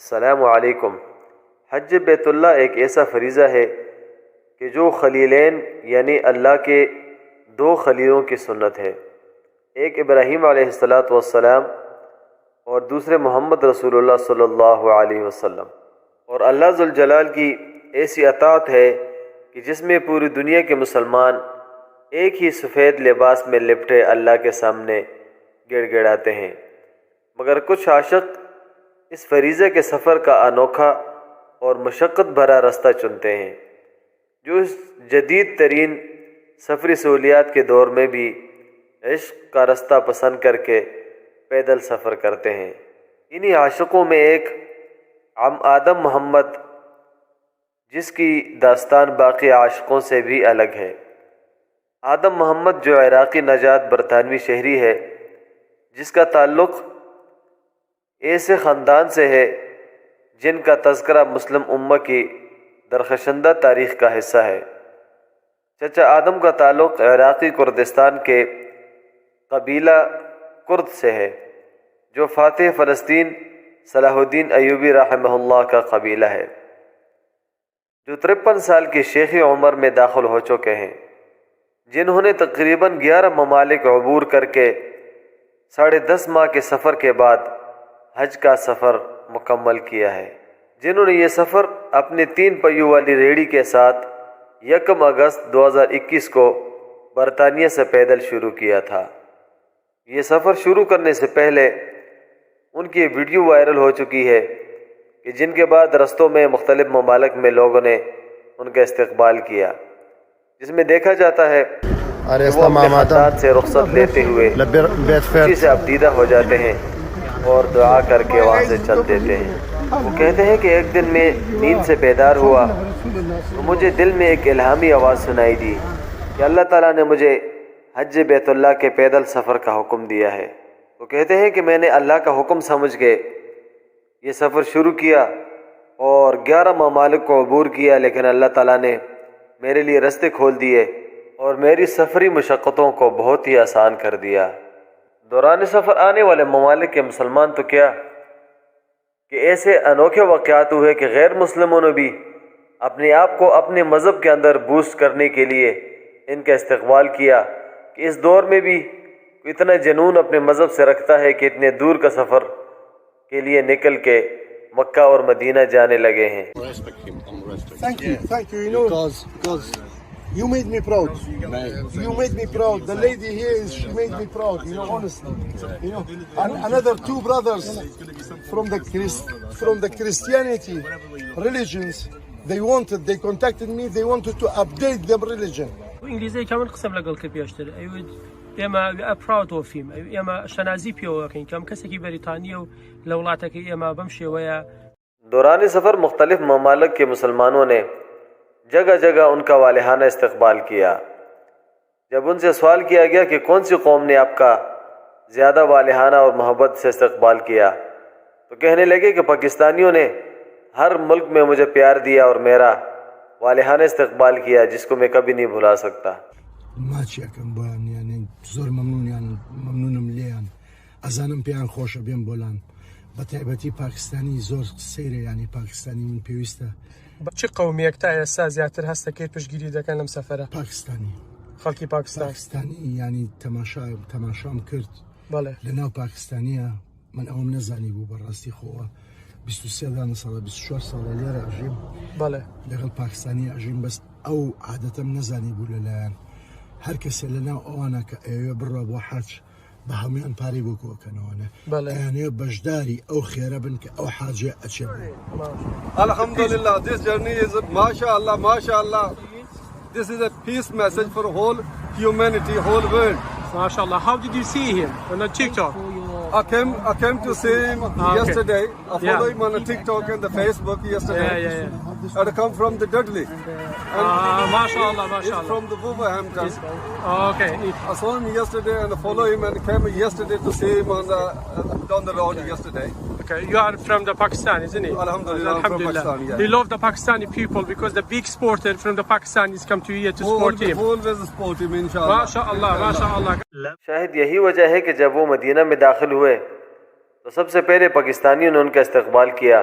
السلام علیکم۔ حج بیت اللہ ایک ایسا فریضہ ہے کہ جو خلیلین یعنی اللہ کے دو خلیلوں کی سنت ہے، ایک ابراہیم علیہ السلام اور دوسرے محمد رسول اللہ صلی اللہ علیہ وسلم۔ اور اللہ ذوالجلال کی ایسی اطاعت ہے کہ جس میں پوری دنیا کے مسلمان ایک ہی سفید لباس میں لپٹے اللہ کے سامنے گڑ گڑاتے ہیں، مگر کچھ عاشق اس فریضے کے سفر کا انوکھا اور مشقت بھرا رستہ چنتے ہیں، جو اس جدید ترین سفری سہولیات کے دور میں بھی عشق کا رستہ پسند کر کے پیدل سفر کرتے ہیں۔ انہی عاشقوں میں ایک آدم محمد، جس کی داستان باقی عاشقوں سے بھی الگ ہے۔ آدم محمد جو عراقی نژاد برطانوی شہری ہے، جس کا تعلق ایسے خاندان سے ہے جن کا تذکرہ مسلم امہ کی درخشندہ تاریخ کا حصہ ہے۔ چچا آدم کا تعلق عراقی کردستان کے قبیلہ کرد سے ہے، جو فاتح فلسطین صلاح الدین ایوبی رحمہ اللہ کا قبیلہ ہے، جو 53 سال کی شیخی عمر میں داخل ہو چکے ہیں، جنہوں نے تقریباً 11 ممالک عبور کر کے 10.5 ماہ کے سفر کے بعد حج کا سفر مکمل کیا ہے، جنہوں نے یہ سفر اپنے 3 پہیوں والی ریڑھی کے ساتھ 1 اگست 2021 کو برطانیہ سے پیدل شروع کیا تھا۔ یہ سفر شروع کرنے سے پہلے ان کی ویڈیو وائرل ہو چکی ہے کہ جن کے بعد رستوں میں مختلف ممالک میں لوگوں نے ان کا استقبال کیا، جس میں دیکھا جاتا ہے کہ وہ اپنے خاندان سے رخصت لیتے ہوئے خوشی سے ابدیدہ ہو جاتے ہیں اور دعا کر کے وہاں سے چل دیتے ہیں۔ وہ کہتے ہیں کہ ایک دن میں نیند سے بیدار ہوا تو مجھے دل میں ایک الہامی آواز سنائی دی کہ اللہ تعالیٰ نے مجھے حج بیت اللہ کے پیدل سفر کا حکم دیا ہے۔ وہ کہتے ہیں کہ میں نے اللہ کا حکم سمجھ کے یہ سفر شروع کیا اور 11 ممالک کو عبور کیا، لیکن اللہ تعالیٰ نے میرے لیے رستے کھول دیے اور میری سفری مشقتوں کو بہت ہی آسان کر دیا۔ دوران سفر آنے والے ممالک کے مسلمان تو کیا کہ ایسے انوکھے واقعات ہوئے کہ غیر مسلموں نے بھی اپنے آپ کو اپنے مذہب کے اندر بوسٹ کرنے کے لیے ان کا استقبال کیا کہ اس دور میں بھی اتنا جنون اپنے مذہب سے رکھتا ہے کہ اتنے دور کا سفر کے لیے نکل کے مکہ اور مدینہ جانے لگے ہیں۔ Thank you. You know, because you made me proud. You made me proud. The lady here, she made me proud. You know, honestly. You know, and another 2 brothers from the Christianity religions. They contacted me. They wanted to update their religion. انگلیزی كمان قسم لقل كبيشتر أيود إما proud of him إما شنازي بيو كين كم كسكي بريطانيا لولاتك إما بمشي ويا دوران سفر مختلف ممالک کے مسلمانوں نے جگہ جگہ ان کا والہانہ استقبال کیا۔ جب ان سے سوال کیا گیا کہ کون سی قوم نے آپ کا زیادہ والہانہ اور محبت سے استقبال کیا، تو کہنے لگے کہ پاکستانیوں نے ہر ملک میں مجھے پیار دیا اور میرا والہانہ استقبال کیا، جس کو میں کبھی نہیں بھلا سکتا۔ ماشي كم بان يعني زور ممنون يعني ممنونم ليان أزانم بيان خوش بيان بولان بتعبتي باكستاني زور سيرة يعني باكستاني من بيوستا چه قومیت تا ئێستا زیاتر هەستە کرد پشتگیری دەکەن لەم سەفەرە؟ باكستاني خەڵکی پاکستان. باكستاني يعني تماشام كرد بەڵێ لناو باكستانية من أوم نزاني بو براستي خوة 23 سالة 24 سالة ليرة أجيب بەڵێ لغل باكستانية أجيب بس أو عادة نزاني بو للان هر کسی لنا آنها که ایو برا با حج به همیان پاری بکو کنونه بله. یعنی بجداری او خیره بن که او حاجه اچه Alhamdulillah, this journey is mashallah. This is a peace message for whole humanity, whole world. MashaAllah. How did you see him on the TikTok? I came to see him yesterday. I follow him on the TikTok and the Facebook yesterday. Yeah. And I come from the Dudley. MashaAllah. He's from the Wolverhampton. Okay. I saw him yesterday and I follow him and came yesterday to see him on down the road yesterday. Okay. You are from the Pakistan, isn't it? Alhamdulillah, I'm from Pakistan, yeah. He love the Pakistani people because the big sporter from the Pakistanis come to here to support him. Always support him, inshallah. MashaAllah. شاید یہی وجہ ہے کہ جب وہ مدینہ میں داخل ہوئے تو سب سے پہلے پاکستانیوں نے ان کا استقبال کیا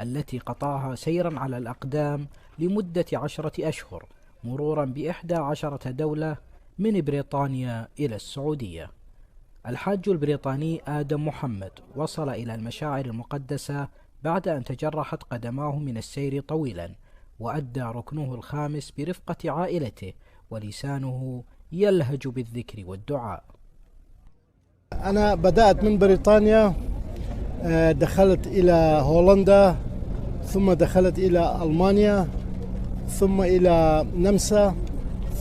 التي قطعها سيرا على الأقدام لمدة 10 أشهر مرورا ب11 دولة من بريطانيا إلى السعودية. الحاج البريطاني آدم محمد وصل إلى المشاعر المقدسة بعد أن تجرحت قدماه من السير طويلا، وأدى ركنه الخامس برفقة عائلته ولسانه يلهج بالذكر والدعاء. أنا بدأت من بريطانيا، دخلت إلى هولندا، ثم دخلت إلى ألمانيا، ثم إلى نمسا،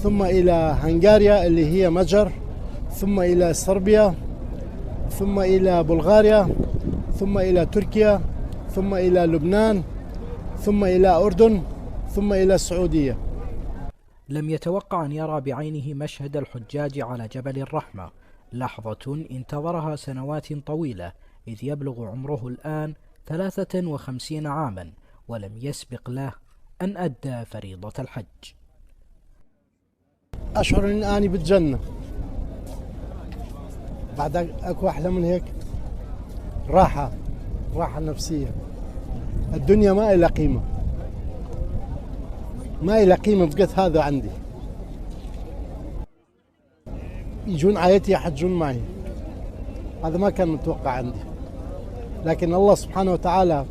ثم إلى هنغاريا اللي هي مجر، ثم إلى صربيا، ثم إلى بلغاريا، ثم إلى تركيا، ثم إلى لبنان، ثم إلى أردن، ثم إلى السعودية. لم يتوقع أن يرى بعينه مشهد الحجاج على جبل الرحمة، لحظة انتظرها سنوات طويلة، إذ يبلغ عمره الآن 53 عاما ولم يسبق له أن أدى فريضة الحج. أشعر أني بالجنة، بعد أكو أحلى من هيك؟ راحة نفسية. الدنيا ما إلها قيمة، ما إلها قيمة بقت هذا عندي. يجون عائلتي يحجون معي، هذا ما كان متوقع عندي، لكن الله سبحانه وتعالى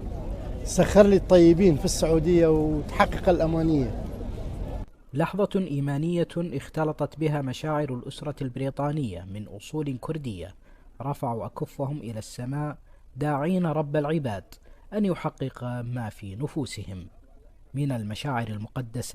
سخر لي الطيبين في السعودية وتحقق الأمانية. لحظة إيمانية اختلطت بها مشاعر الأسرة البريطانية من أصول كردية، رفعوا أكفهم إلى السماء داعين رب العباد أن يحقق ما في نفوسهم من المشاعر المقدسة.